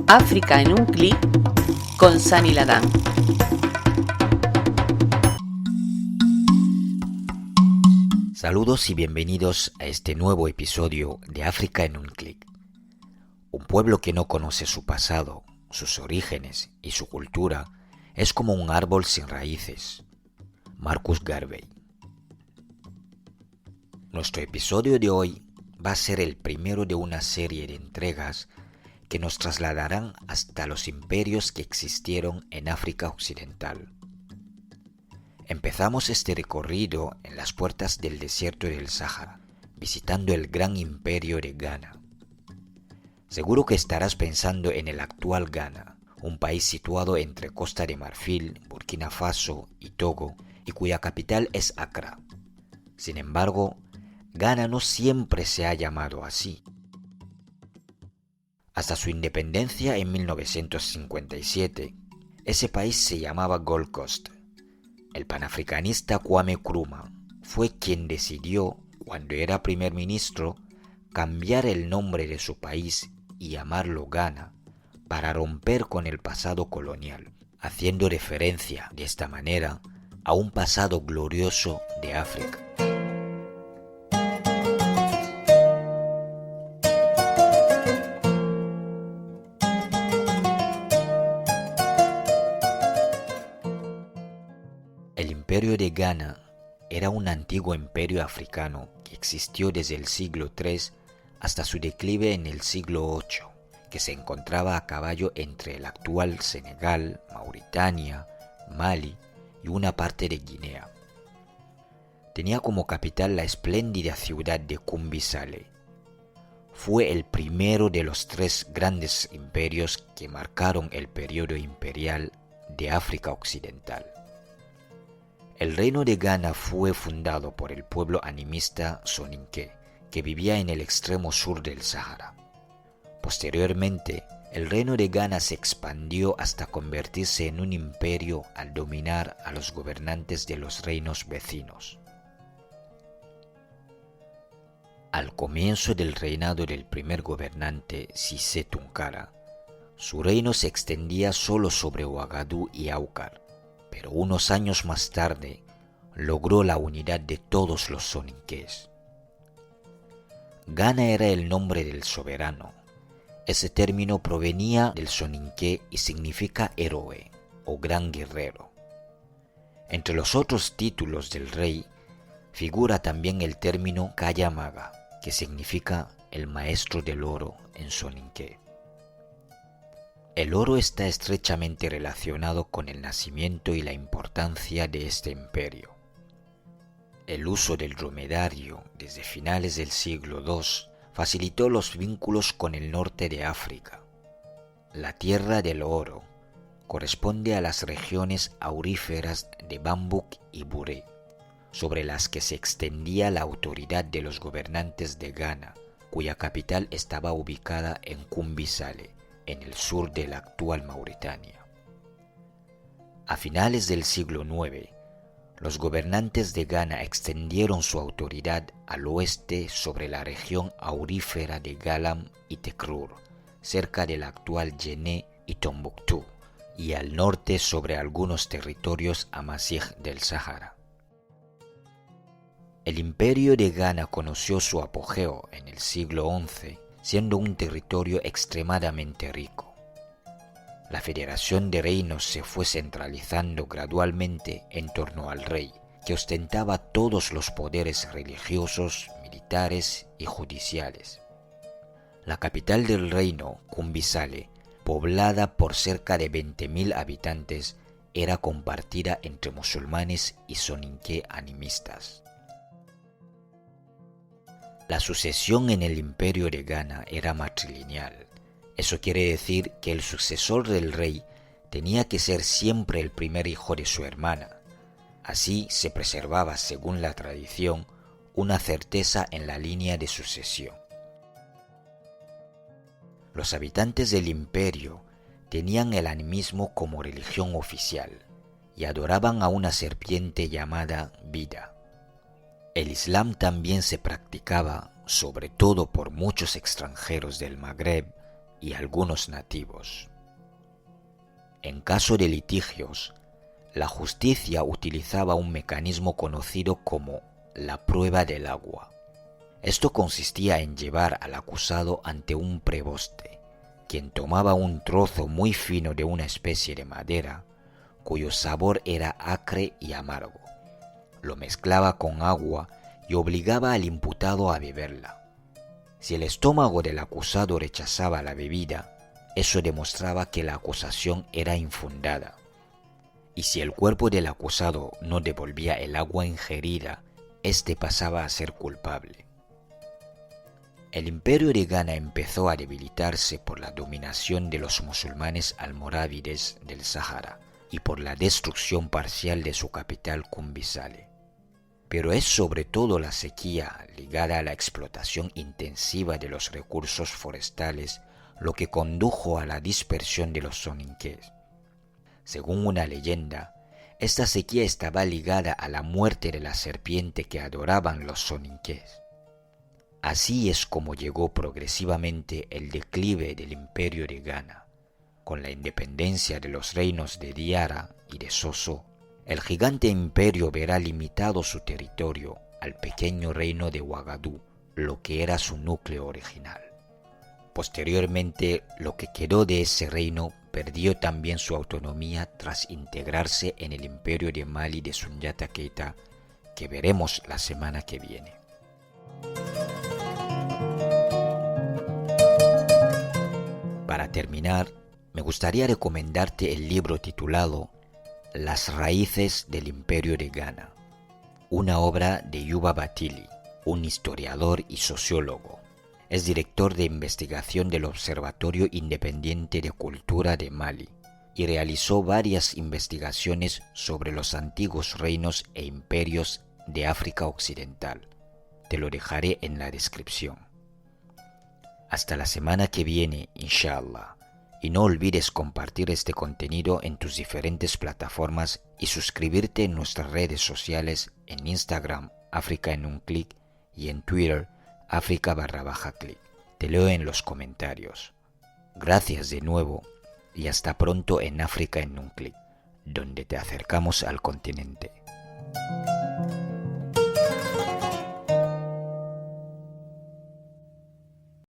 África en un clic con Sani Ladán. Saludos y bienvenidos a este nuevo episodio de África en un clic. Un pueblo que no conoce su pasado, sus orígenes y su cultura es como un árbol sin raíces. Marcus Garvey. Nuestro episodio de hoy va a ser el primero de una serie de entregas que nos trasladarán hasta los imperios que existieron en África Occidental. Empezamos este recorrido en las puertas del desierto del Sáhara, visitando el gran imperio de Ghana. Seguro que estarás pensando en el actual Ghana, un país situado entre Costa de Marfil, Burkina Faso y Togo, y cuya capital es Accra. Sin embargo, Ghana no siempre se ha llamado así. Hasta su independencia en 1957, ese país se llamaba Gold Coast. El panafricanista Kwame Nkrumah fue quien decidió, cuando era primer ministro, cambiar el nombre de su país y llamarlo Ghana para romper con el pasado colonial, haciendo referencia de esta manera a un pasado glorioso de África. El imperio de Ghana era un antiguo imperio africano que existió desde el siglo III hasta su declive en el siglo VIII, que se encontraba a caballo entre el actual Senegal, Mauritania, Mali y una parte de Guinea. Tenía como capital la espléndida ciudad de Kumbi-Sale. Fue el primero de los tres grandes imperios que marcaron el periodo imperial de África Occidental. El reino de Ghana fue fundado por el pueblo animista Soninké, que vivía en el extremo sur del Sáhara. Posteriormente, el reino de Ghana se expandió hasta convertirse en un imperio al dominar a los gobernantes de los reinos vecinos. Al comienzo del reinado del primer gobernante Cissé Tounkara, su reino se extendía solo sobre Ouagadougou y Aukar, pero unos años más tarde logró la unidad de todos los soninkés. Ghana era el nombre del soberano. Ese término provenía del soninké y significa héroe o gran guerrero. Entre los otros títulos del rey figura también el término Kayamaga, que significa el maestro del oro en soninké. El oro está estrechamente relacionado con el nacimiento y la importancia de este imperio. El uso del dromedario desde finales del siglo II facilitó los vínculos con el norte de África. La tierra del oro corresponde a las regiones auríferas de Bambouk y Bure, sobre las que se extendía la autoridad de los gobernantes de Ghana, cuya capital estaba ubicada en Kumbi-Sale, en el sur de la actual Mauritania. A finales del siglo IX, los gobernantes de Ghana extendieron su autoridad al oeste sobre la región aurífera de Galam y Tekrur, cerca de la actual Yené y Tombuctú, y al norte sobre algunos territorios amazigh del Sáhara. El imperio de Ghana conoció su apogeo en el siglo XI, siendo un territorio extremadamente rico. La federación de reinos se fue centralizando gradualmente en torno al rey, que ostentaba todos los poderes religiosos, militares y judiciales. La capital del reino, Kumbi-Sale, poblada por cerca de 20.000 habitantes, era compartida entre musulmanes y soninké animistas. La sucesión en el imperio de Ghana era matrilineal. Eso quiere decir que el sucesor del rey tenía que ser siempre el primer hijo de su hermana. Así se preservaba, según la tradición, una certeza en la línea de sucesión. Los habitantes del imperio tenían el animismo como religión oficial y adoraban a una serpiente llamada Bida. El Islam también se practicaba, sobre todo por muchos extranjeros del Magreb y algunos nativos. En caso de litigios, la justicia utilizaba un mecanismo conocido como la prueba del agua. Esto consistía en llevar al acusado ante un preboste, quien tomaba un trozo muy fino de una especie de madera, cuyo sabor era acre y amargo. Lo mezclaba con agua y obligaba al imputado a beberla. Si el estómago del acusado rechazaba la bebida, eso demostraba que la acusación era infundada. Y si el cuerpo del acusado no devolvía el agua ingerida, éste pasaba a ser culpable. El imperio de Ghana empezó a debilitarse por la dominación de los musulmanes almorávides del Sahara y por la destrucción parcial de su capital Kumbisale. Pero es sobre todo la sequía ligada a la explotación intensiva de los recursos forestales lo que condujo a la dispersión de los soninqués. Según una leyenda, esta sequía estaba ligada a la muerte de la serpiente que adoraban los soninqués. Así es como llegó progresivamente el declive del imperio de Ghana. Con la independencia de los reinos de Diara y de Soso, el gigante imperio verá limitado su territorio al pequeño reino de Ouagadougou, lo que era su núcleo original. Posteriormente, lo que quedó de ese reino perdió también su autonomía tras integrarse en el imperio de Mali de Soundiata Keita, que veremos la semana que viene. Para terminar, me gustaría recomendarte el libro titulado Las raíces del Imperio de Ghana, una obra de Yuba Batili, un historiador y sociólogo. Es director de investigación del Observatorio Independiente de Cultura de Mali y realizó varias investigaciones sobre los antiguos reinos e imperios de África Occidental. Te lo dejaré en la descripción. Hasta la semana que viene, inshallah. Y no olvides compartir este contenido en tus diferentes plataformas y suscribirte en nuestras redes sociales en Instagram, África en un clic, y en Twitter, África_clic. Te leo en los comentarios. Gracias de nuevo y hasta pronto en África en un clic, donde te acercamos al continente.